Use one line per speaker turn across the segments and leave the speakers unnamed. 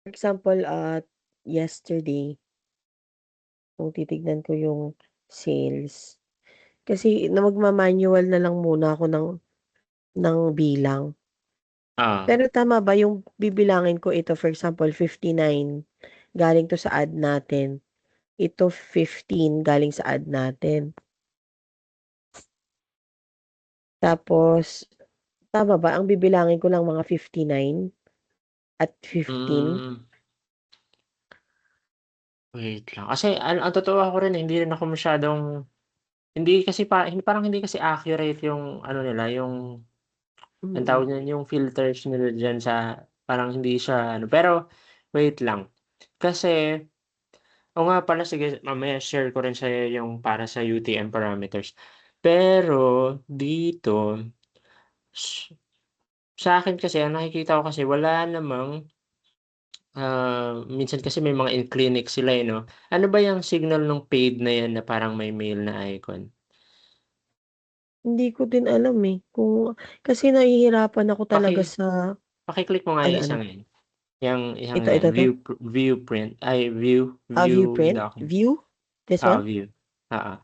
For example, yesterday, kung titignan ko yung sales, kasi na magma-manual na lang muna ako ng bilang.
Ah,
Pero tama ba yung bibilangin ko ito, for example, 59 galing 'to sa ad natin, ito 15 galing sa ad natin. Tapos tama ba ang bibilangin ko lang mga 59 at 15?
hmm, wait lang. Kasi ang totoo ako rin, hindi rin ako masyadong hindi kasi parang hindi kasi accurate yung ano nila, yung anong
Mm.
tawag niyan, yung filters nila diyan sa parang hindi siya ano, pero wait lang. Kasi oo nga pala, sige mamaya share ko rin sa'yo yung para sa UTM parameters. Pero dito, s sa'kin kasi ang nakikita ko kasi wala namang, minsan kasi may mga in-clinic sila, eh, 'no? Ano ba yung signal nung paid na yan na parang may mail na icon?
Hindi ko din alam, eh, kung kasi nahihirapan ako talaga
Paki
sa
paki-click mo nga yung
ano,
isang yan, yang
ito,
yan,
ito 'to?
view print ay
View
view
print?
document.
View? This
Oo,
one?
view, oo,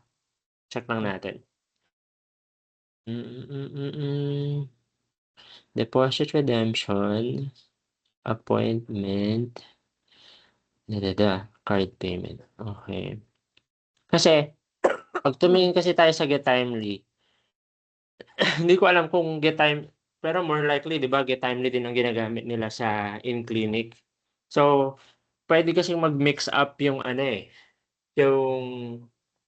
check lang natin. Mm, mm, mm. Deposit redemption, appointment, card payment, okey. Kasi 'pag tumingin kasi tayo sa Getimely, hindi ko alam kung pero more likely 'di ba Getimely din ang ginagamit nila sa in-clinic. So, puwede kasing mag-mix up yung ano, eh, yung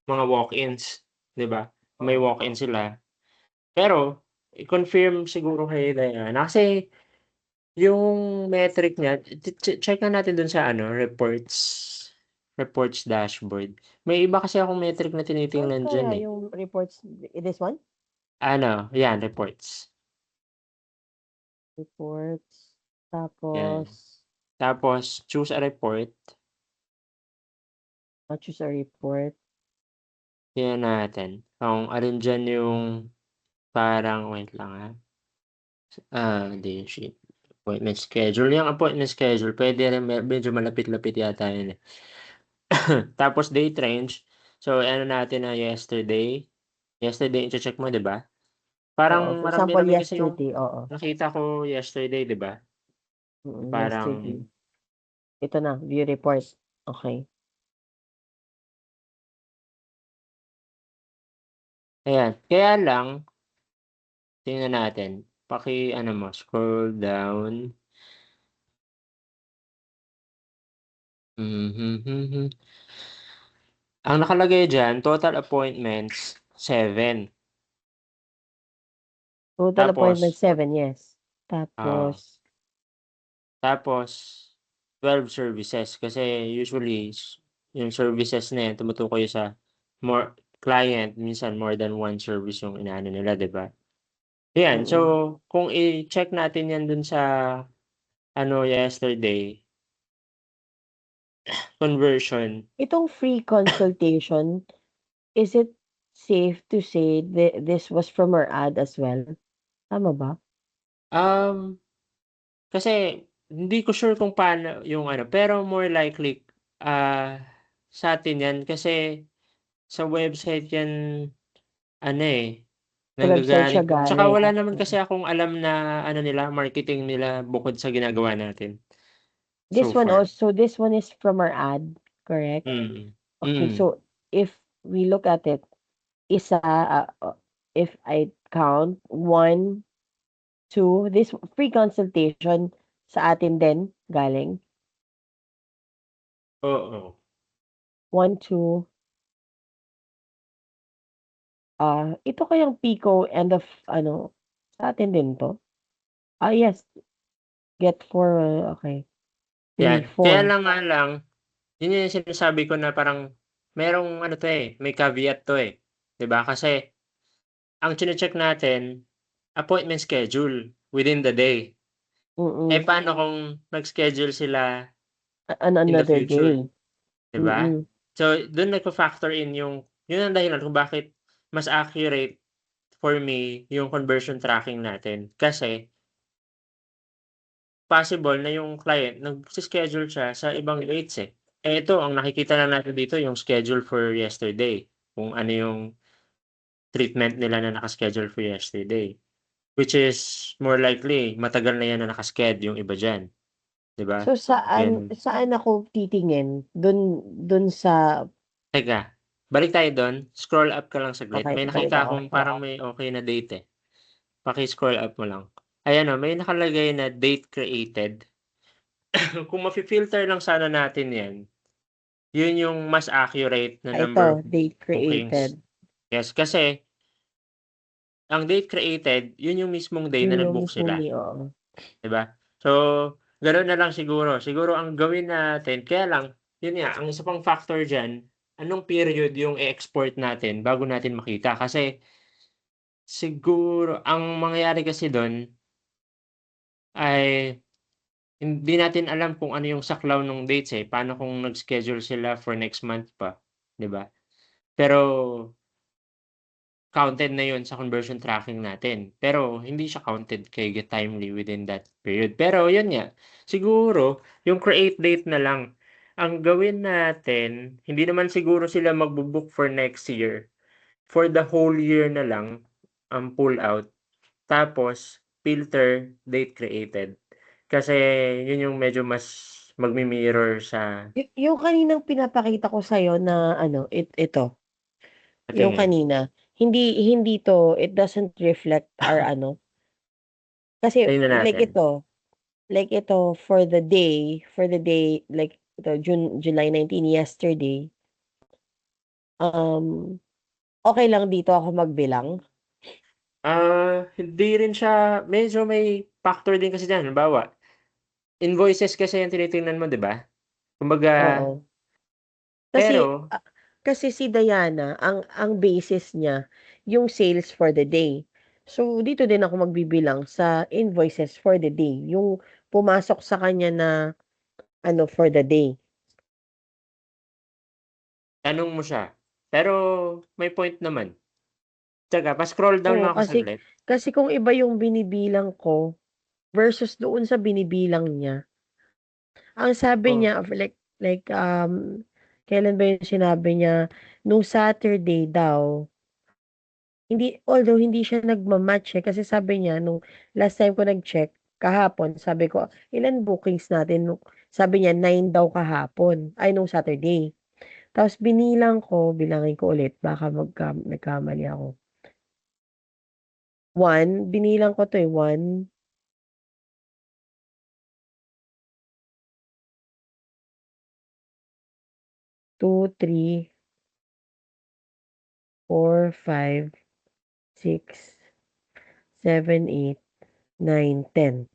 mga walk-ins, 'di ba? May walk-in sila, pero i-confirm siguro kay Diana kasi yung metric niya check nga natin dun sa ano reports dashboard. May iba kasi akong metric na
Saan
tinitingnan diyan,
kaya
eh.
yung reports, this one?
Ano, yan reports,
Reports,
yan.
tapos,
Tapos choose a report,
choose a report.
tingnan natin kung alin diyan yung parang wait lang, day sheet, appointment schedule, yung appointment schedule puwede rin medyo malapit-lapit yata yun, eh. Tapos date range, so ano natin na yesterday iche-check mo 'di ba? Parang
Oo, for example,
marami-rami kasi yung
yesterday, oo.
nakita ko yesterday 'di ba? Parang
Yesterday. Ito na, view report. Okay.
ayan, kaya lang tingnan natin, paki-ano mo scroll down, mhm. Ang nakalagay diyan total appointments 7,
Total appointment
tapos
7, yes.
oo,
Tapos,
tapos 12 services kasi usually yung services na yan tumutukoy sa more client, minsan more than one service yung inaano nila 'di ba? Yan, so
mm.
kung i-check natin yan dun sa ano yesterday, conversion,
Itong free consultation, is it safe to say this was from our ad as well? Tama ba?
um, kasi hindi ko sure kung paano yung ano, pero more likely, sa'tin yan kasi sa website yan ano, eh,
Sa website siya
nanggagaling. Tsaka
galing.
wala naman kasi akong alam na ano nila, marketing nila bukod sa ginagawa natin, so far.
This one is from our ad, correct?
Mm,
Okay,
mm.
so if we look at it, isa, if I count, one, two, this free consultation sa atin din galing.
Oo.
One, two, ito kayang Pico end of ano, sa atin din 'to? Yes, get for, okay, three,
Yan, kaya
four.
lang nga lang, yun yung sinasabi ko na parang merong ano 'to, eh, may caveat 'to, eh, 'di ba? Kasi ang chine-check natin, appointment schedule within the day. Eh,
Mm,
paano kung nag-schedule sila
on
in the
another
future,
day.
'di ba?
Mm.
So, dun nagfa-factor in yung yun ang dahilan kung bakit mas accurate for me yung conversion tracking natin. Kasi possible na yung client nagse-schedule siya sa ibang dates, eh. Eh, ito ang nakikita lang natin dito yung schedule for yesterday, kung ano yung treatment nila na naka-schedule for yesterday. Which is more likely matagal na yan na naka-sched yung iba diyan, 'di ba?
So, saan
Yan.
saan ako titingin? Dun sa
Teka, balik tayo dun, scroll up ka lang saglit.
okey,
May
balik
nakita
ako.
akong parang may okey na date, eh. Paki-scroll up mo lang. Ayan, oh, may nakalagay na date created. Kung mafi-filter lang sana natin 'yan, yun yung mas accurate na
Ito,
number of
date created.
bookings. Yes, kasi ang date created, yun yung mismong day
Yun
na
yung
nag-book
mismong
sila,
oo.
'di ba? So, gano'n na lang siguro. Siguro ang gawin natin kaya lang, yun nga, ang isa pang factor diyan, anong period yung i-export natin bago natin makita. Kasi siguro ang mangyayari kasi dun ay hindi natin alam kung ano yung saklaw nung dates, eh. Paano kung nag-schedule sila for next month pa, 'di ba? Pero counted na yun sa conversion tracking natin, pero hindi siya counted kay GetTimely within that period. Pero yun nga, siguro yung create date na lang ang gawin natin, hindi naman siguro sila magbo-book for next year, for the whole year na lang ang pull out, tapos filter date created. Kasi yun yung medyo mas magmi-mirror sa
Yung kaninang pinapakita ko sa'yo na ano, ito, yung
tingin.
kanina, hindi 'to, it doesn't reflect our ano, kasi
Tingnan natin.
like ito for the day, like ito July 19 yesterday, um, okey lang dito ako magbilang?
Hindi rin siya medyo may factor din kasi diyan. Halimbawa, invoices kasi yung tinitingnan mo, 'di ba? Kumbaga
Oo. Kasi,
pero
kasi si Diana ang basis niya yung sales for the day. So, dito din ako magbibilang sa invoices for the day, yung pumasok sa kanya na ano, for the day.
tanong mo siya. Pero may point naman. Tsaka pa-scroll down
Oo,
lang ako saglit.
kasi kung iba yung binibilang ko versus doon sa binibilang niya, ang sabi
Oh,
niya kailan ba yung sinabi niya, nung Saturday daw, although hindi siya nagma-match, eh, kasi sabi niya nung last time ko nag-check, kahapon, sabi ko, "Ilan bookings natin?" Sabi niya 9 daw kahapon, ay nung Saturday. Tapos binilang ko, bilangin ko ulit baka nagkamali ako. 1, binilang ko 'to, eh, 1, 2, 3, 4, 5, 6, 7, 8, 9, 10.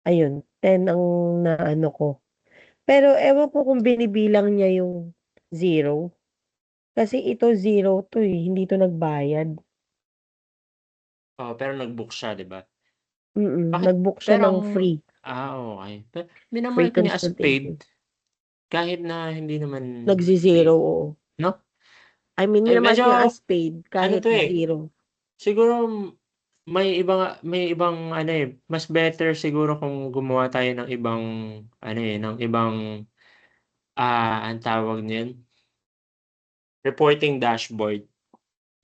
Ayun, 10 ang naano ko. Pero ewan ko kung binibilang niya yung 0. Kasi ito 0 'to, eh, hindi 'to nagbayad.
oo, pero nag-book siya, 'di ba? Bakit
Nag-book siya
pero
ng
ang
free,
okey.
free
Minamark niya as paid
consultation.
kahit na hindi naman
Nagze-0,
paid,
oo.
'no?
I mean,
Eh,
minamark
medyo
niya as paid
ano
kahit
'to, eh,
0.
siguro may ibang ano, eh, mas better siguro kung gumawa tayo ng ibang ano, eh, ng ibang, anong tawag niyan, reporting dashboard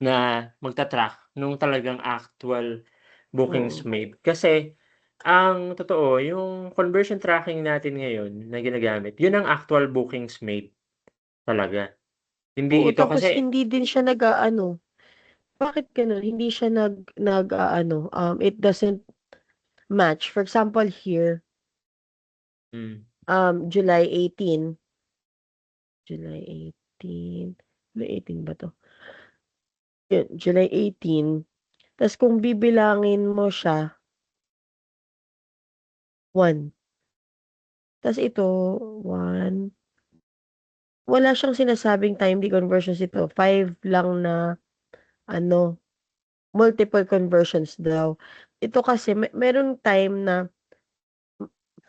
na magta-track nung talagang actual bookings
Oo.
made. Kasi ang totoo yung conversion tracking natin ngayon na ginagamit, yun ang actual bookings made talaga.
Oo,
Hindi ito
tapos
kasi
hindi din siya nag-aano, bakit gano'n? Hindi siya nag-aano, it doesn't match. For example here,
hmm,
July 18, July 18, July 18 ba 'to? Yun, July 18, tas kung bibilangin mo siya, 1, tas ito 1, wala siyang sinasabing timely conversions ito, 5 lang na ano, multiple conversions daw. Ito kasi merong time na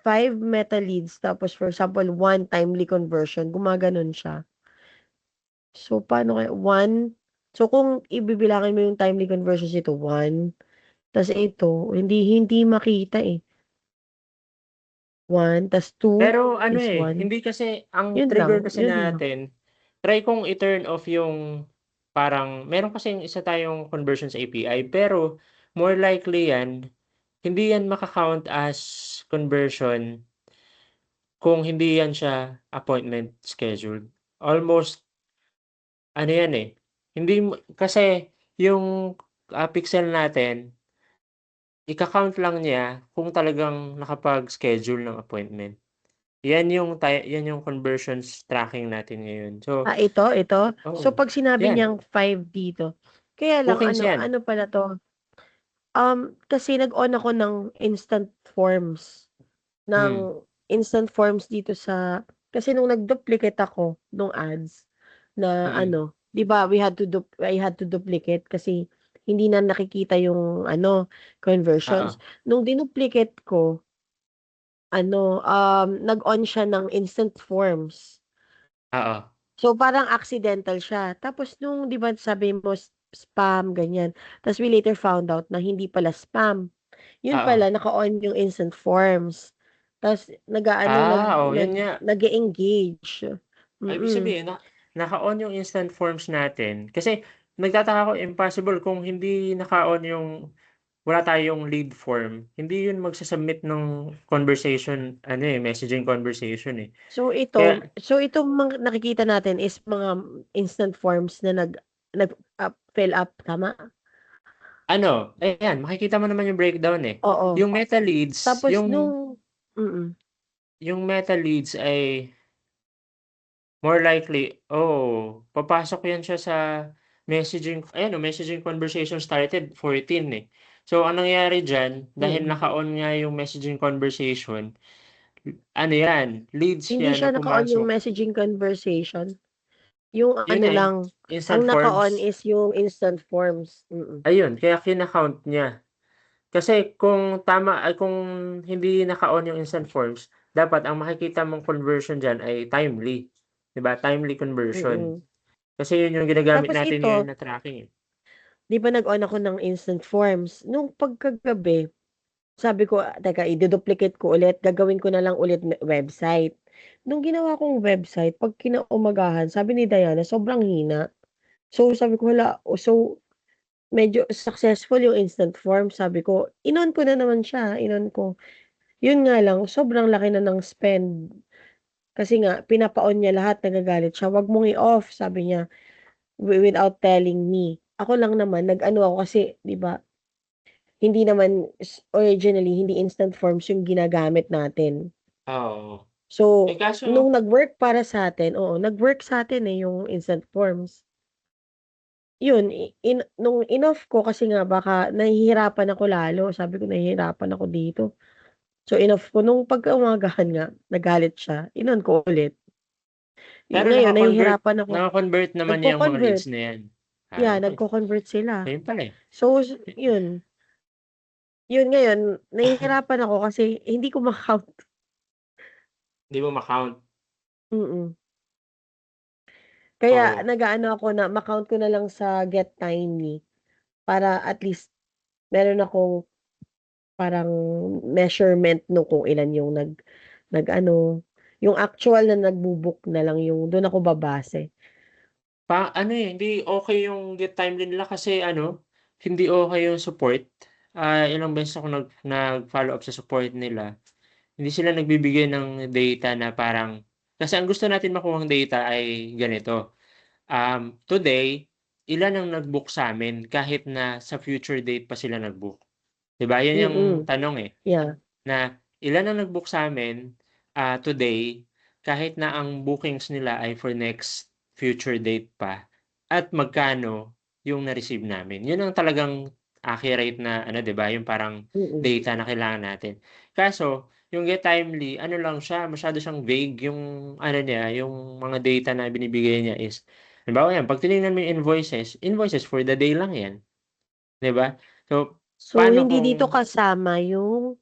5 meta leads tapos for example 1 timely conversion, gumaganon siya. So, paano kaya 1, so kung ibibilangin mo yung timely conversions nito 1, tas ito hindi hindi makita, eh. 1 tas 2
Pero ano,
is
eh,
1.
hindi kasi ang
Yun lang,
trigger kasi
yun lang.
natin, try kong i-turn off yung parang meron kasing isa tayong conversion sa API pero more likely yan, hindi yan maka-count as conversion kung hindi yan siya appointment scheduled. Almost ano yan, eh, hindi mo kasi yung, pixel natin ika-count lang niya kung talagang nakapag-schedule ng appointment. Yan yung conversions tracking natin ngayon. So
Ito? So,
oo,
'pag sinabi
yan,
niyang 5 dito, kaya lang
bookings
ano,
yan.
ano pala 'to, kasi nag-on ako ng
Hmm,
instant forms dito sa kasi nung nag-duplicate ako nung ads na
mm,
ano, 'di ba I had to duplicate kasi hindi na nakikita yung ano,
oo,
conversions. Nung dinuplicate ko ano, nag-on siya ng instant forms.
oo,
So, parang accidental siya. Tapos nung 'di ba sabi mo spam, ganyan. Ta's we later found out na hindi pala spam. Yun
oo.
pala naka-on yung instant forms. Ta's nag-aano
Oo, yun nga.
nag-e-engage.
Ibig
Mm.
sabihin naka-on yung instant forms natin kasi nagtataka ako impossible kung hindi naka-on yung wala tayong lead form, hindi yun magsa-submit ng conversation ano, eh, messaging conversation, eh. Kaya
So itong nakikita natin is mga instant forms na fill up, tama?
ano, ayan makikita mo naman yung breakdown, eh.
Oo.
Yung meta leads,
Tapos nung mm.
yung meta leads ay more likely papasok yan siya sa messaging ayan messaging conversation started 14, eh. So ang nangyari diyan dahil
Mm.
naka-on nga yung messaging conversation, ano yan, leads
Hindi
yan
siya
na
naka-on yung
pumasok.
messaging conversation. Yung
Yun
ano
nga,
lang, ang
instant
naka-on
forms,
is yung instant forms. Mm.
ayun kaya kina-count niya. Kasi kung tama ay kung hindi naka-on yung instant forms, dapat ang makikita mong conversion diyan ay timely, 'di ba? Timely conversion.
Mm.
Kasi yun yung ginagamit
Tapos
natin ngayon
ito,
na tracking, eh.
'di ba nag-on ako ng instant forms, nung pagkagabi, sabi ko, "Teka idu-duplicate ko ulit, gagawin ko na lang ulit website." Nung ginawa kong website, 'pag kinaumagahan, sabi ni Diana sobrang hina. So, sabi ko, "Hala." So, medyo successful yung instant form, sabi ko, in-on ko na naman siya, in-on ko. Yun nga lang, sobrang laki na ng spend. Kasi nga, pinapa-on niya lahat, nagagalit siya, "Wag mong i-off," sabi niya, without telling me. Ako lang naman, nag-ano ako kasi, 'di ba, hindi naman originally, hindi instant forms yung ginagamit natin.
Oo. Eh,
So,
kaso
nung nag-work para sa'tin, oo, nag-work sa'tin, eh, yung instant forms. Yun, nung in-off ko kasi nga baka nahihirapan ako lalo, sabi ko nahihirapan ako dito. So, in-off ko nung pagkaumagahan nga, nagalit siya, in-on ko ulit.
pero
Ngayon nahihirapan ako,
nako-convert naman niya yung mga
nagko-convert.
leads na yan.
Yeah,
Okay.
nagko-convert sila.
Ayun pala, eh.
So, yun. Yun ngayon, nahihirapan ako kasi hindi ko ma-count.
Hindi mo ma-count.
Mm. Kaya
Oo.
nag-aano ako na ma-count ko na lang sa Get Timely para at least meron akong parang measurement no kung ilan yung nag-ano, yung actual na nagbo-book na lang yung dun ako babase.
Ano, eh, hindi okey yung get timely nila kasi ano, hindi okey yung support. Ilang beses ako nag-follow up sa support nila. Hindi sila nagbibigay ng data na parang kasi ang gusto natin makuhang data ay ganito, today, ilan ang nag-book sa'min kahit na sa future date pa sila nag-book, 'di ba? 'Yun yung
Mm,
tanong, eh.
yeah.
Na ilan ang nag-book sa'min, today, kahit na ang bookings nila ay for next future date pa at magkano yung na-receive namin. Yun ang talagang accurate na ano, 'di ba, yung parang
Mm.
data na kailangan natin. Kaso yung Get Timely ano lang siya, masyado siyang vague yung ano niya, yung mga data na binibigay niya is halimbawa 'yan, 'pag tinignan mo yung invoices, invoices for the day lang 'yan, 'di ba? So,
So,
paano
hindi dito
kung
kasama yung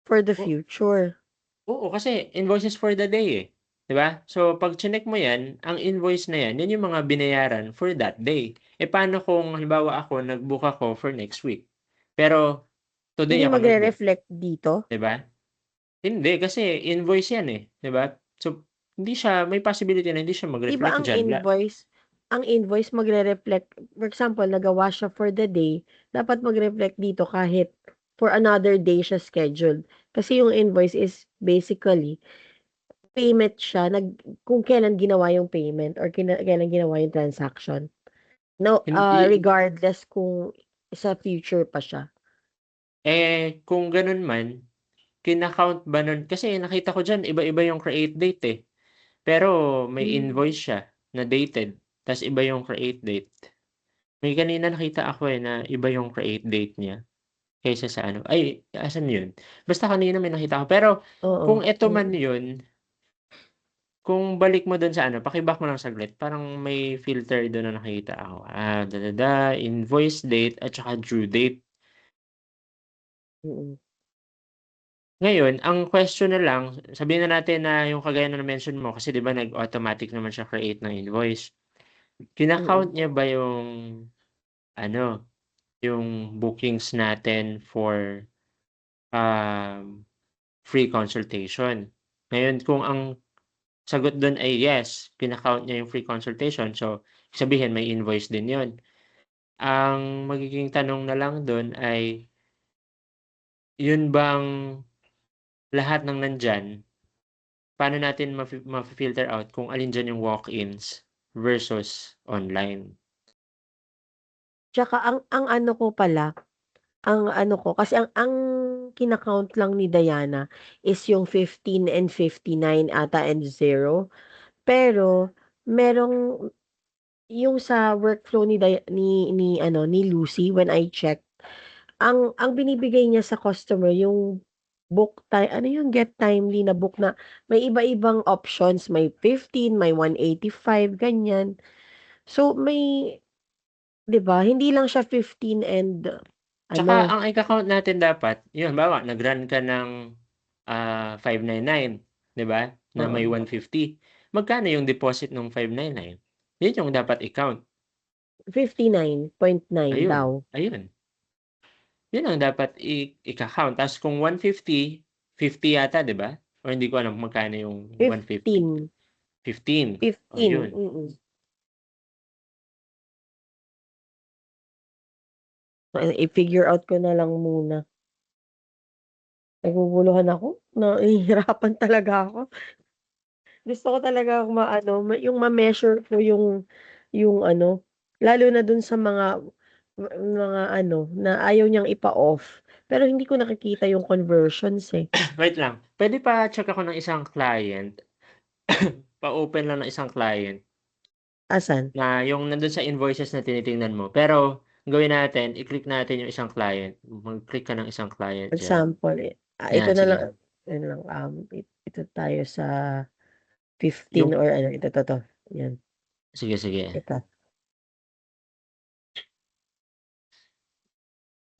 for the
o
future.
Oo, kasi invoices for the day, eh, 'di ba? So 'pag chineck mo 'yan, ang invoice na 'yan, 'yan yung mga binayaran for that day. Eh, paano kung halimbawa ako nag-book ako for next week, pero today
Hindi
ako nag-book,
magre-reflect dito?
'di ba? Hindi kasi invoice yan, eh, 'di ba? So, hindi siya may possibility na hindi siya
'Di ba
mag-reflect diyan
ang invoice magre-reflect, for example, nagawa siya for the day, dapat mag-reflect dito kahit for another day siya scheduled. Kasi yung invoice is basically payment siya kung kailan ginawa yung payment or kailan ginawa yung transaction. No,
hindi
regardless kung sa future pa siya.
kung gano'n man, kina-count ba nun kasi nakita ko diyan iba-iba yung create date, eh. Pero may
Hmm,
invoice siya na dated, ta's iba yung create date. May kanina nakita ako, eh, na iba yung create date niya kaysa sa ano ay, asan yun? Basta kanina may nakita ako. Pero
oo,
kung eto man yun, kung balik mo dun sa ano, paki-back mo lang saglit, parang may filter dun na nakita ako. Invoice date at saka due date.
mm,
Ngayon, ang question na lang, sabihin na natin na yung kagaya na na-mention mo kasi 'di ba nag-automatic naman siya create ng invoice. Kina-count
mm.
niya ba yung ano, yung bookings natin for, um, free consultation? Ngayon kung ang sagot dun ay yes, kina-count niya yung free consultation, so sabihin may invoice din yun. Ang magiging tanong na lang dun ay, yun bang lahat ng nandiyan, paano natin mafi-filter out kung alin diyan yung walk-ins versus online?
Tsaka ang ano ko pala, ang ano ko kasi ang kina-count lang ni Diana is yung 15 and 59 ata and 0. Pero merong yung sa workflow ni Lucy when I checked, ang binibigay niya sa customer yung book time ano yung get timely na book na may iba-ibang options, may 15, may 185 ganyan. So may 'di ba, hindi lang siya 15 and
Tsaka
ano,
ang ika-count natin dapat, yun halimbawa nag-run ka ng, 599, 'di ba, na may
oo,
150. Magkano yung deposit nung 599? Yun yung dapat i-count.
59.9
Ayun,
daw,
ayun. Yun ang dapat ika-count ta's kung 150, 50 yata 'di ba? O hindi ko alam kung magkano yung 150.
15,
15, oh
15,
yun.
I-figure out ko na lang muna. Naguguluhan ako, nahihirapan talaga ako. Gusto ko talaga maano, yung ma-measure ko yung ano, lalo na dun sa mga ano, na ayaw niyang ipa-off, pero hindi ko nakikita yung conversions, eh.
Wait lang, puwede pa-check ako ng isang client, pa-open lang ng isang client
Asan?
na yung nandun sa invoices na tinitingnan mo. Pero ang gawin natin, i-click natin yung isang client. Mag-click ka ng isang client diyan.
Example, ito
Ayan,
na lang,
sige.
yun lang, ito tayo sa 15
Yung
or ano, ito, yan,
sige, sige.
ito.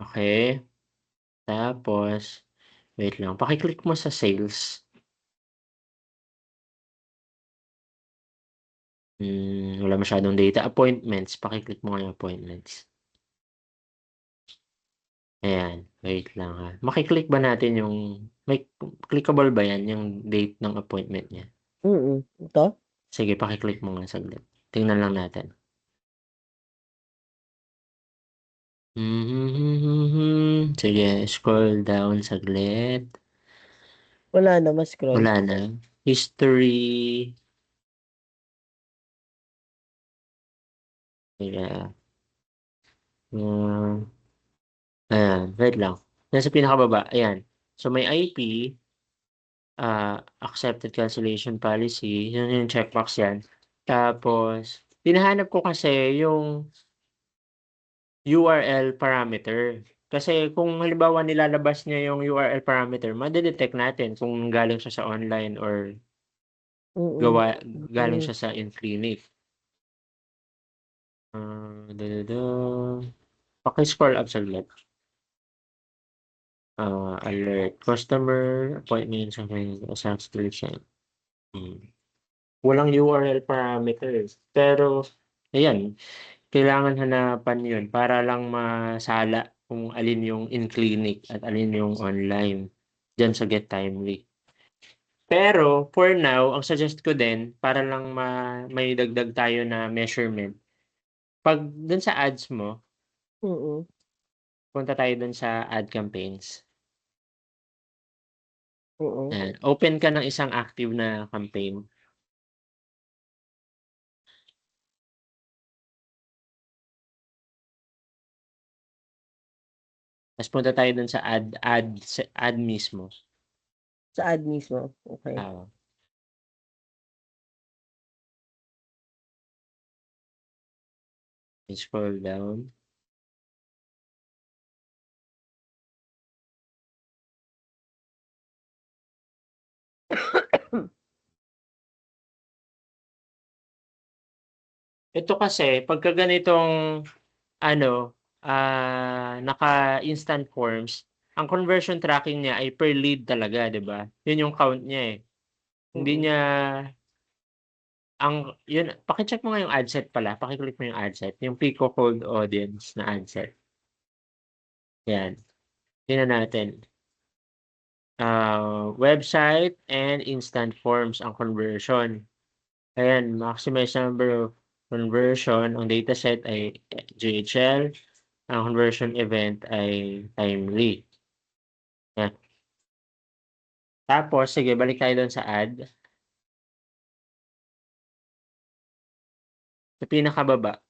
Okey, tapos wait lang, paki-click mo sa sales. Wala masyadong data. Appointments, paki-click mo nga yung appointments. Ayan, wait lang, maki-click ba natin yung may clickable ba yan, yung date ng appointment niya?
Ito?
Sige, paki-click mo nga saglit. Tingnan lang natin. Sige, scroll down saglit.
Wala na, ma-scroll.
Wala na. History. Sige. Hmm, ayan, wait lang. Nasa pinakababa, ayan. So may IP, accepted cancellation policy, yun yung checkbox yan. Tapos, hinahanap ko kasi yung URL parameter. Kasi kung halimbawa nilalabas niya yung URL parameter, made-detect natin kung galing siya sa online or
Mm.
gawa galing
Hmm.
siya sa in-clinic. Paki-scroll up saglit. Alert, customer appointment sa subscription. Walang URL parameters. Pero ayan, kailangan hanapan yun para lang masala kung alin yung in-clinic at alin yung online diyan sa Get Timely. Pero for now, ang suggest ko din para lang may dagdag tayo na measurement, 'pag dun sa ads mo,
Mm.
punta tayo dun sa ad campaigns.
Mm.
Ayan, open ka ng isang active na campaign. Ta's punta tayo dun sa ad mismo.
Sa ad mismo, okey.
Oo. I-scroll down. Ito kasi pagka ganitong ano, naka-instant forms, ang conversion tracking niya ay per lead talaga, 'di ba? 'Yun yung count niya, eh. Hindi
Mm.
niya ang 'yun paki-check mo nga yung ad set pala, paki-click mo yung ad set, yung Pico Cold Audience na ad set. 'Yan, tingnan natin. Website and instant forms ang conversion. Ayan, maximize number of conversion, ang dataset ay GHL, ang conversion event ay timely. Yan. Tapos sige balik tayo dun sa ad. Sa pinakababa,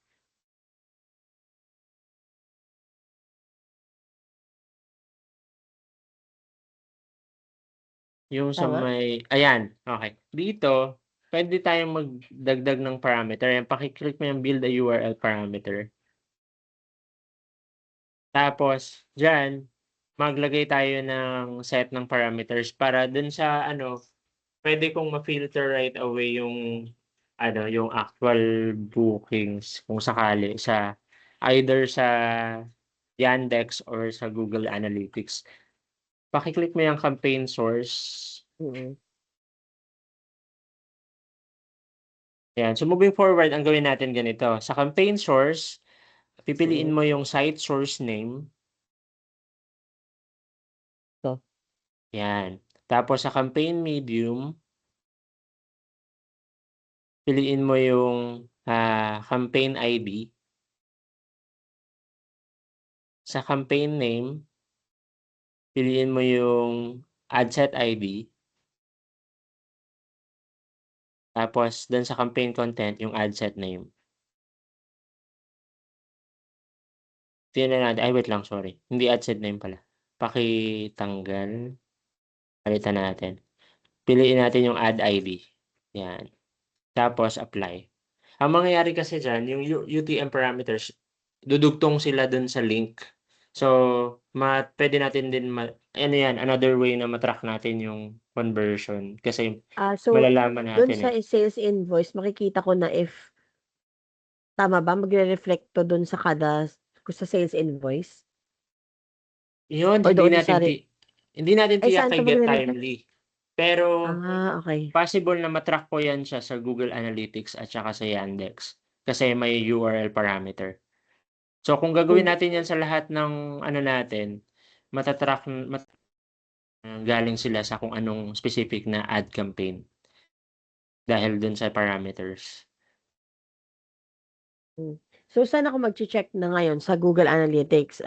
yung sa
Tama?
may ayan, okey. Dito, puwede tayong magdagdag ng parameter, ayan paki-click mo yung build a URL parameter. Tapos diyan, maglagay tayo ng set ng parameters para dun sa ano, puwede kong ma-filter right away yung ano, yung actual bookings kung sakali sa either sa Yandex or sa Google Analytics. Paki-click mo yung campaign source.
Mm.
Ayan, so moving forward ang gawin natin ganito, sa campaign source, pipiliin
Mm.
mo yung site source name,
'To.
'yan. Tapos sa campaign medium, piliin mo yung, campaign ID. Sa campaign name, piliin mo yung ad set ID. Tapos dun sa campaign content yung ad set name. Tingnan natin ay wait lang sorry, hindi ad set name pala. Pakitanggal, palitan natin. Piliin natin yung ad ID, 'yan. Tapos apply. Ang mangyayari kasi diyan yung UTM parameters, dudugtong sila dun sa link. So, puwede natin din ano 'yan, another way na ma-track natin yung conversion kasi
So
malalaman
dun
natin,
sa
eh.
sales invoice makikita ko na if tama ba magre-reflect 'to dun sa kada sa sales invoice?
Yun
Or doon sa
hindi natin
ay
tiyak
saan
kay
'to
Get
magre-reflect?
Timely. Pero
Okey.
possible na ma-track ko yan siya sa Google Analytics at saka sa Yandex, kasi may URL parameter. So kung gagawin
Hindi
natin yan sa lahat ng ano natin, mata-track galing sila sa kung anong specific na ad campaign, dahil dun sa parameters.
hmm. So saan ako magche-check na ngayon sa Google Analytics?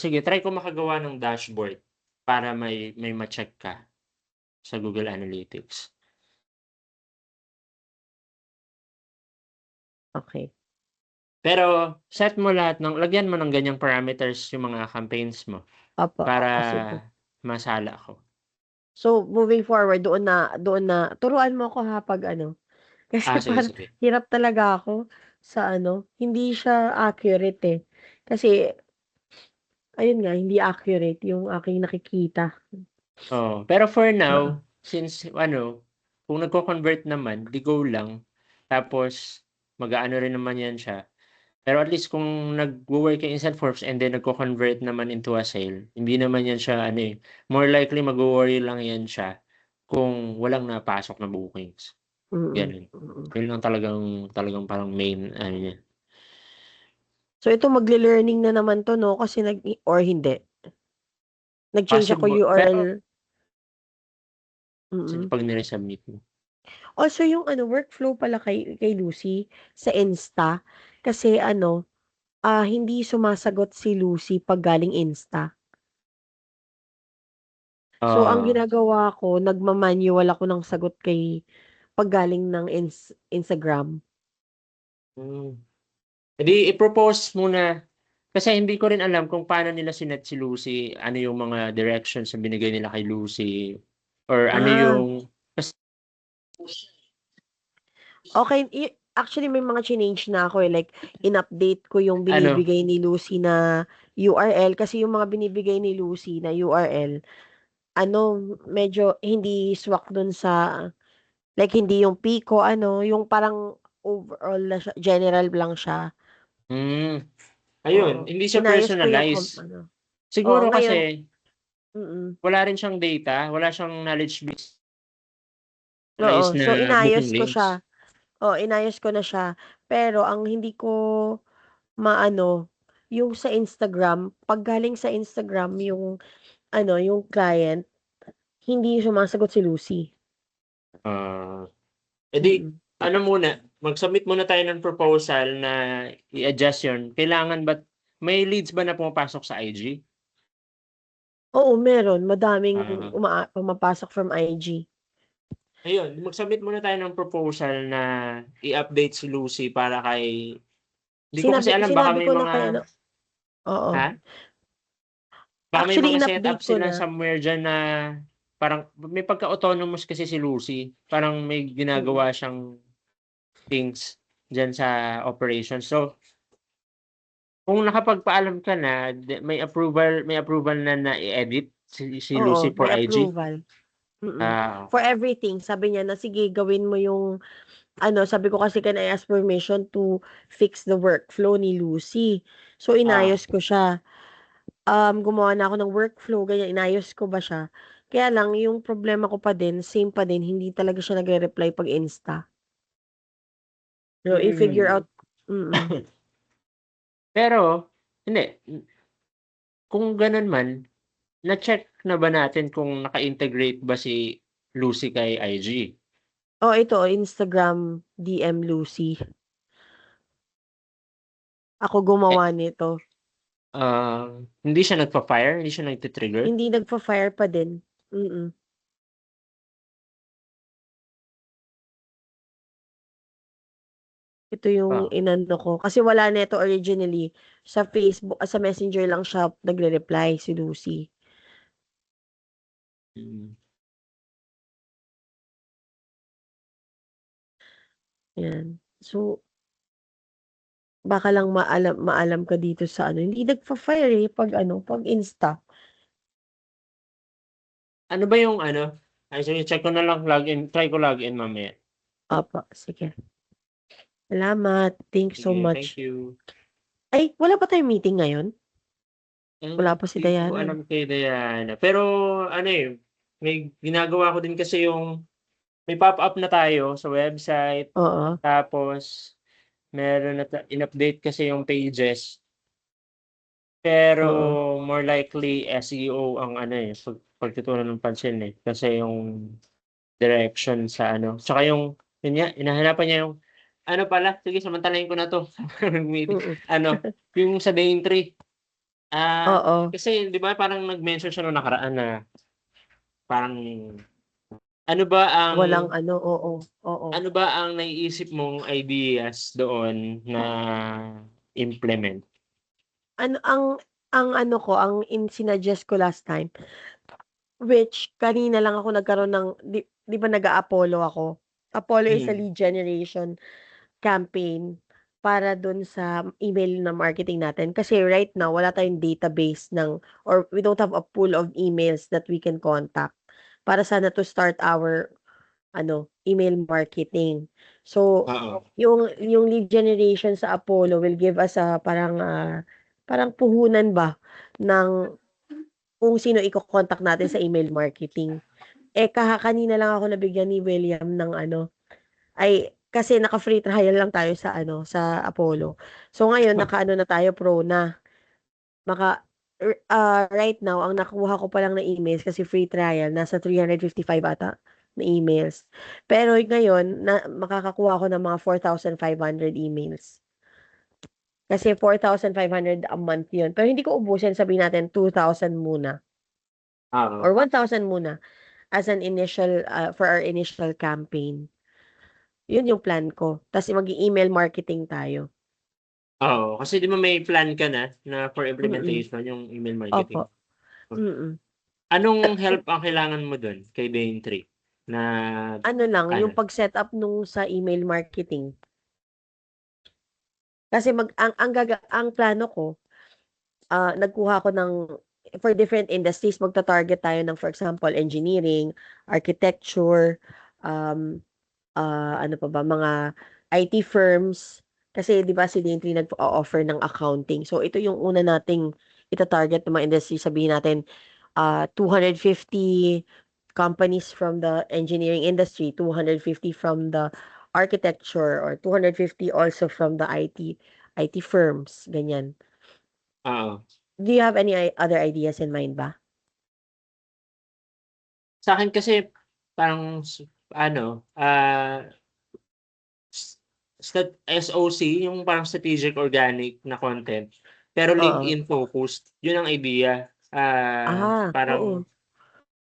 Sige try ko makagawa ng dashboard para may ma-check ka sa Google Analytics.
Okey.
Pero set mo lahat lagyan mo ng ganyang parameters yung mga campaigns mo
Opo,
para
sige.
masala ko.
So moving forward doon na turuan mo ako ha 'pag ano, kasi
Sige,
parang
sige.
hirap talaga ako sa ano, hindi siya accurate, eh. Kasi ayun nga, hindi accurate yung aking nakikita.
Oo, pero for
Oo.
now, since ano, kung nagko-convert naman, 'di go lang. Tapos mag-aano rin naman 'yan siya. Pero at least kung nagwo-work yung instant forms and then nagko-convert naman into a sale, hindi naman 'yan siya ano, eh, more likely magwo-worry lang 'yan siya kung walang napasok na bookings,
Mm.
gano'n.
Mm.
'Yun lang talagang talagang parang main ano niya.
So ito magle-learning na naman 'to 'no, kasi or hindi? Nag-change ako
Possible pero
URL Mm.
pag nire-submit mo.
Also yung workflow pala kay Lucy sa Insta, kasi hindi sumasagot si Lucy 'pag galing Insta. So ang
Ah,
ginagawa ko, nagma-manual ako ng sagot 'pag galing ng Instagram.
hmm. Eh, di i-propose muna kasi hindi ko rin alam kung paano nila sinet si Lucy, ano yung mga directions na binigay nila kay Lucy or ano
Ah,
yung kas
okey actually may mga chinange na ako, like in-update ko yung
ano,
binibigay ni Lucy na URL, kasi yung mga binibigay ni Lucy na URL, medyo hindi swak dun sa, like hindi yung Pico, yung parang overall na siya, general lang siya.
hmm, ayun,
Oo,
hindi siya
inayos ko yung
personalize.
oo,
Siguro
ngayon
kasi wala rin siyang data, wala siyang knowledge base
oo.
personalized
So
na booking
inayos ko
links.
siya, oo, inayos ko na siya. Pero ang hindi ko maano, yung sa Instagram, 'pag galing sa Instagram yung client, hindi sumasagot si Lucy.
Ah, eh, di
Mm.
ano muna, mag-submit muna tayo ng proposal na i-adjust yun. Kailangan ba't may leads ba na pumapasok sa IG?
Oo, meron madaming
Ah,
pumapasok from IG.
ayun, mag-submit muna tayo ng proposal na i-update si Lucy para kay hindi ko kasi alam baka
Sinabi
may
ko na
mga
kay oo.
ha? Baka may
Actually
mga setup
in-update ko
sila
na.
somewhere diyan na parang may pagka-autonomous kasi si Lucy. Parang may
Mm.
ginagawa siyang things diyan sa operation. So, kung nakapagpaalam ka na, may approval na na i-edit si
Oo,
Lucy for
may
IG?
approval. For
Okay.
everything, sabi niya na, "Sige, gawin mo yung sabi ko kasi, "Can I ask permission to fix the workflow ni Lucy?" So,
Ah,
inayos ko siya. Gumawa na ako ng workflow, ganyan, inayos ko ba siya. Kaya lang yung problema ko pa din, same pa din, hindi talaga siya nagre-reply 'pag Insta. So, i-figure
hmm.
out. Mm.
Pero hindi, kung gano'n man, na-check na ba natin kung naka-integrate ba si Lucy kay IG?
Oh, ito, Instagram DM Lucy. Ako
Eh,
gumawa nito.
hindi siya nagfa-fire, hindi siya nagti-trigger?
Hindi nagfa-fire pa din. Mm. Ito yung
Ah,
inano ko, kasi wala nito originally, sa Facebook, sa Messenger lang siya nagre-reply si Lucy,
mm.
'yan. So, baka lang maalam ka dito sa hindi nagfa-fire, 'pag Insta.
Ano ba yung ano, ay sige check ko na lang login, try ko login mamaya.
Opo, sige. Salamat, thanks so
Sige, thank
much.
you.
Ay, wala ba tayong meeting ngayon? Wala pa si
Hindi ko
Diana,
alam kay Diana, pero ano, may ginagawa ko din kasi yung may pop-up na tayo sa website,
oo,
tapos meron na in-update kasi yung pages, pero
oo,
more likely SEO ang pagtutuunan ng pansin, kasi yung direction sa tsaka yun nga hinahanapan niya yung pala, sige samantalahin ko na 'to meeting,
mm,
yung sa Daintree,
oo,
kasi 'di ba parang nag-mention siya nung nakaraan na parang ano ba ang
walang oo, oo.
ano ba ang naiisip mong ideas doon na implement?
Ano ang sinuggest ko last time, which kanina lang ako nagkaroon ng, 'di ba nag-a-Apollo ako? Apollo is a
Hmm,
lead generation campaign para dun sa email na marketing natin. Kasi right now wala tayong database or we don't have a pool of emails that we can contact para sana to start our email marketing. So,
oo.
yung lead generation sa Apollo will give us parang puhunan ba ng kung sino iko-contact natin sa email marketing. Kanina lang ako nabigyan ni William ng kasi naka-free trial lang tayo sa Apollo. So ngayon naka na tayo, pro na. Right now ang nakuha ko pa lang na emails, kasi free trial nasa 355 ata. na emails. Pero ngayon na makakakuha ako ng mga 4,500 emails. Kasi 4,500 a month 'yun. Pero hindi ko ubusin, sabihin natin 2,000 muna
Oo.
or 1,000 muna as an initial, for our initial campaign. 'Yun yung plan ko. Tas mag-e-email marketing tayo.
Oo, kasi 'di ba may plan ka na for
Mm,
implementation yung email
opo,
marketing?
mm.
Anong help ang kailangan mo dun kay Daintree na
Ano lang,
ano?
yung pag-setup nung sa email marketing. Kasi ang plano ko, nagkuha ako ng for different industries, magta-target tayo ng for example, engineering, architecture, um, ano pa ba, mga IT firms. Kasi 'di ba si Daintree nag-o-offer ng accounting. So ito yung una nating ita-target na mga industry, sabihin natin 250 companies from the engineering industry, 250 from the architecture, or 250 also from the IT firms, ganyan.
Oo.
Do you have any other ideas in mind ba?
Sa'kin kasi parang ano, s SOC yung parang strategic organic na content, pero
Oo.
LinkedIn focused, yun ang idea.
Oo.
Parang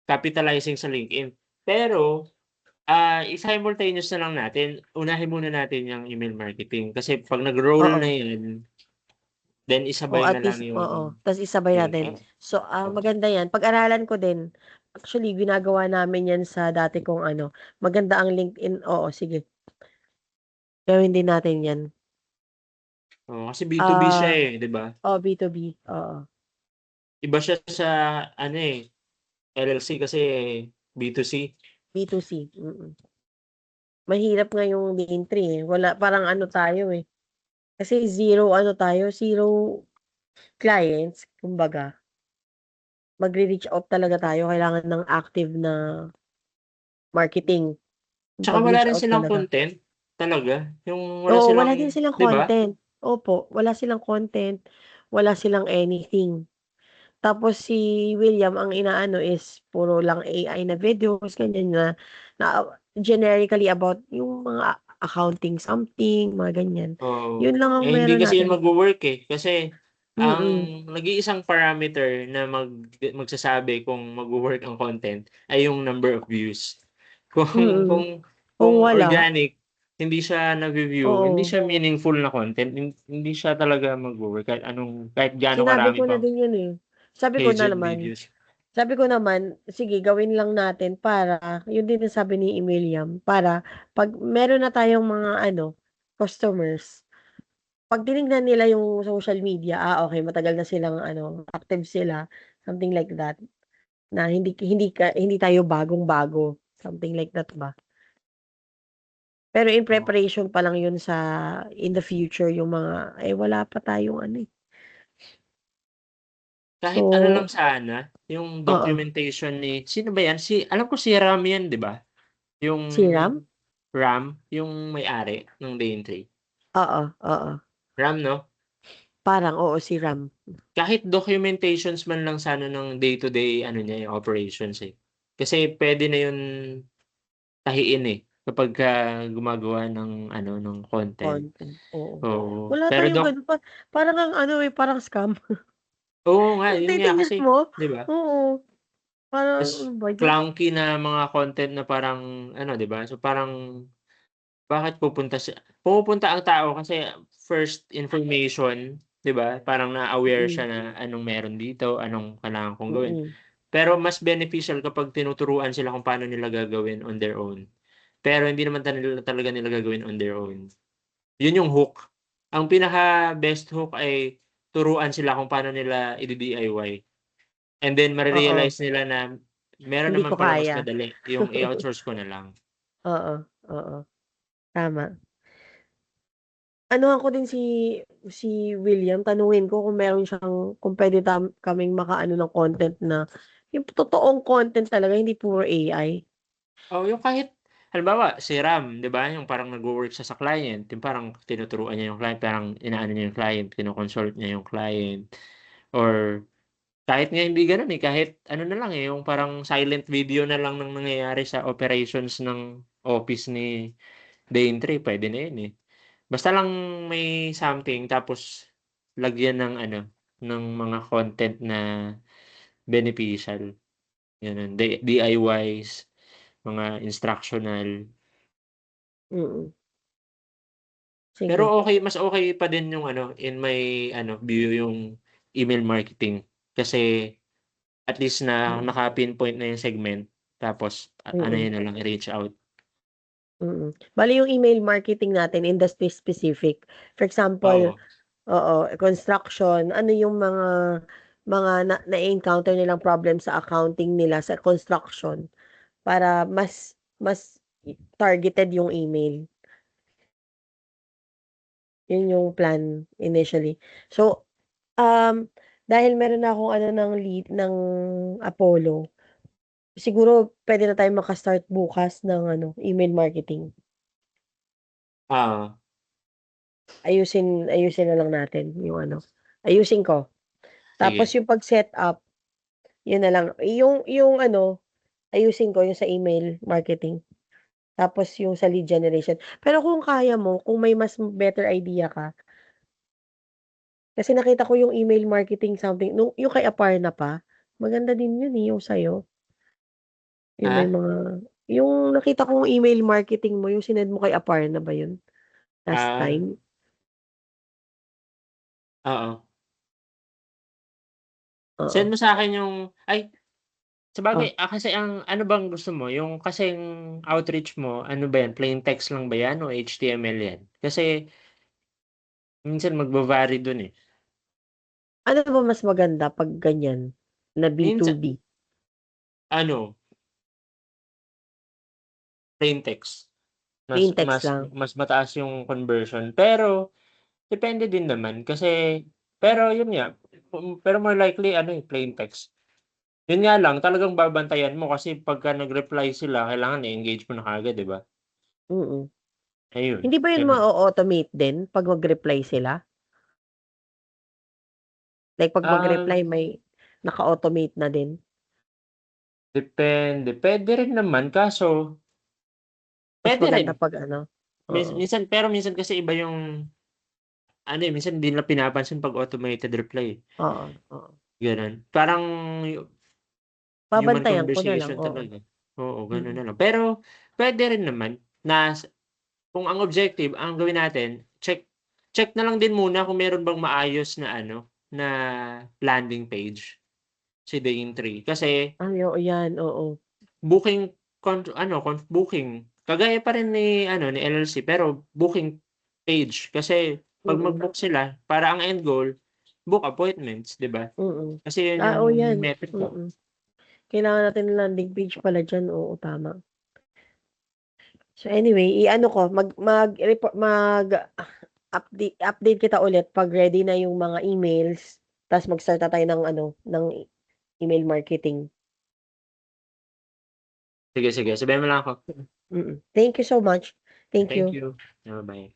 capitalizing sa LinkedIn. Pero, i-simultaneous na lang natin, unahin muna natin yung email marketing kasi 'pag nag-roll na
Oo.
yan, then
O
isabay
at
na lang
least oo,
yung
tas isabay natin.
ano,
So, maganda 'yan, pag-aralan ko din. Actually, ginagawa namin 'yan sa dati kong ano, maganda ang LinkedIn, oo, sige, gawin din natin 'yan.
oo, kasi B2B siya,
Ah,
eh, 'di ba?
B2B, oo,
Iba siya sa ano, LLC kasi B2C.
B2C, mm. Mahirap nga yung entry, eh, wala, parang ano tayo, eh, kasi zero ano tayo, zero clients, kumbaga. Magre-reach out talaga tayo, kailangan ng active na marketing,
Tsaka wala
pag-reach
rin
out
silang
talaga.
content talaga, yung wala
Oo,
silang
wala din silang
'di ba?
content. Opo, wala silang content, wala silang anything. Tapos si William ang inaano is puro lang AI na videos, ganyan, na generically about yung mga accounting something, mga ganyan.
Oo.
Yun lang ang
Eh, hindi
meron
kasi yun
natin.
magwo-work, eh, kasi ang
Mm,
nag-iisang parameter na magsasabi kung magwo-work ang content ay yung number of views. Kung
mm.
kung
Kung
kung
wala,
organic, hindi siya nagvi-view, hindi
oo.
siya meaningful na content, hindi siya talaga magwo-work kahit gaano
Sinabi
karami
ko na
pang
din yun, eh. Sabi ko
page
na
and
naman
videos.
sabi ko naman, sige gawin lang natin para yun din ang sabi ni Emiliam, para 'pag meron na tayong mga ano, customers, 'pag tinignan nila yung social media, okey matagal na silang ano, active sila, something like that, na hindi tayo bagong-bago, something like that ba. Pero in
Oo.
preparation pa lang yun sa in the future yung mga wala pa tayong ano, eh.
Kahit ano lang
So
sana, yung
oo,
documentation ni sino ba yan? Alam ko si Ram yan, 'di ba? Yung
Serum?
Ram, yung may-ari ng Daintree.
Oo, oo.
Ram 'no?
Parang oo, si Ram.
Kahit documentations man lang sana ng day to day ano niya, eh, operations, eh. Kasi puwede na yun tahiin, eh, kapagka gumagawa ng ano, ng content.
Content, oo.
Oo,
Wala
pero
tayong gano'n, parang ngang ano, parang scam.
oo nga,
Kung
yun nga
titingnan
kasi
mo,
'di ba?
oo, parang
Tas
ano ba 'yan?
clunky na mga content na parang ano, 'di ba? So, parang bakit pumupunta ang tao kasi first information, 'di ba? Parang na-aware siya
Mm,
na anong meron dito, anong kailangan kong gawin.
mm,
Pero mas beneficial kapag tinuturuan sila kung paano nila gagawin on their own. Pero hindi naman talaga nila gagawin on their own. Yun yung hook. Ang pinaka-best hook ay turuan sila kung paano nila i-di-DIY. And then
oo,
nila na meron
hindi ko
naman pala mas
kaya.
madali, yung i-outsource ko na lang.
Oo, oo, tama. Anuhan ko din si William, tanungin ko kung meron siyang kung puwede kaming makaano ng content na yung totoong content talaga, hindi puro AI.
Oo, yung kahit halimbawa si Ram, 'di ba, yung parang nagwo-work siya sa client, yung parang tinuturuan niya yung client, parang inaano niya yung client, kino-consult niya yung client or Kahit nga hindi gano'n, kahit ano na lang, yung parang silent video na lang ng nangyayari sa operations ng office ni Daintree puwede na yun, Basta lang may something tapos lagyan ng ano, ng mga content na beneficial, gano'n. DIYs, mga instructional.
Mm.
Pero
Sige.
mas okey pa din yung ano, in my ano, view yung email marketing. Kasi at least
Mm.
naka-pinpoint na yung segment tapos
Mm.
anuhin na lang, i-reach out.
Bale yung email marketing natin industry specific. For example,
Oo.
oo, construction, ano yung mga na-e-encounter nilang problem sa accounting nila sa construction para mas targeted yung email. Yun yung plan initially. So, dahil meron na akong ano ng lead ng Apollo, siguro puwede na tayong maka-start bukas ng ano, email marketing.
Oo,
Ayusin ayusin na lang natin yung ano, ayusin ko. Tapos
sige.
yung pag-setup, yun na lang. Yung ano, ayusin ko yung sa email marketing, tapos yung sa lead generation. Pero kung kaya mo, kung may mas better idea ka, kasi nakita ko yung email marketing something nung yung kay Aparna pa, maganda din yun, yung sa'yo. Yung may
Ah,
yung nakita kong email marketing mo, yung sinend mo kay Aparna ba yun, last
ah,
time?
oo. Send
Oo.
mo sa'kin yung
Oh,
sabagay, kasi ang ano bang gusto mo, yung kasing outreach mo ano ba yan, plain text lang ba yan o HTML yan? Kasi minsan magva-vary dun,
ano ba mas maganda 'pag ganyan, na
Minsan
B2B?
ano, plain text. Mas
Plain text
mas
lang?
mas mataas yung conversion, pero depende din naman kasi pero yun nga, pero more likely ano, plain text. Yun nga lang talagang babantayan mo kasi pagka nag-reply sila kailangan i-engage mo na kaagad, 'di ba?
Mm.
Ayun,
Hindi ba yun
gano'n.
ma-o-automate din 'pag mag-reply sila? Like 'pag
Ah,
mag-reply may naka-automate na din?
depende. Puwede rin naman kaso
Mas
puwede rin.
maganda 'pag ano, oo.
Minsan kasi iba yung ano, minsan hindi nila pinapansin 'pag automated reply,
Oo, oo.
gano'n. Parang human
Babantayan ko na lang,
conversation
oo.
talaga. Oo, gano'n
Mm.
na lang. Pero puwede rin naman na kung ang objective ang gawin natin, check check na lang din muna kung meron bang maayos na ano, na landing page si The Intree. Kasi
Ay, oo yan, oo.
booking booking kagaya pa rin ni ano, ni LLC pero booking page. Kasi 'pag
Mm,
mag-book sila para ang end goal, book appointments, 'di ba?
mm.
Kasi 'yun yung
Oo yan,
metrika.
kailangan natin ng landing page pala diyan, oo, tama. So anyway, i-ano ko update kita ulit 'pag ready na yung mga emails, ta's mag-start na tayo ng ano, ng email marketing.
Sige, sige sabihan mo lang ako.
Thank you so much. Thank
Thank
you.
you. Bye.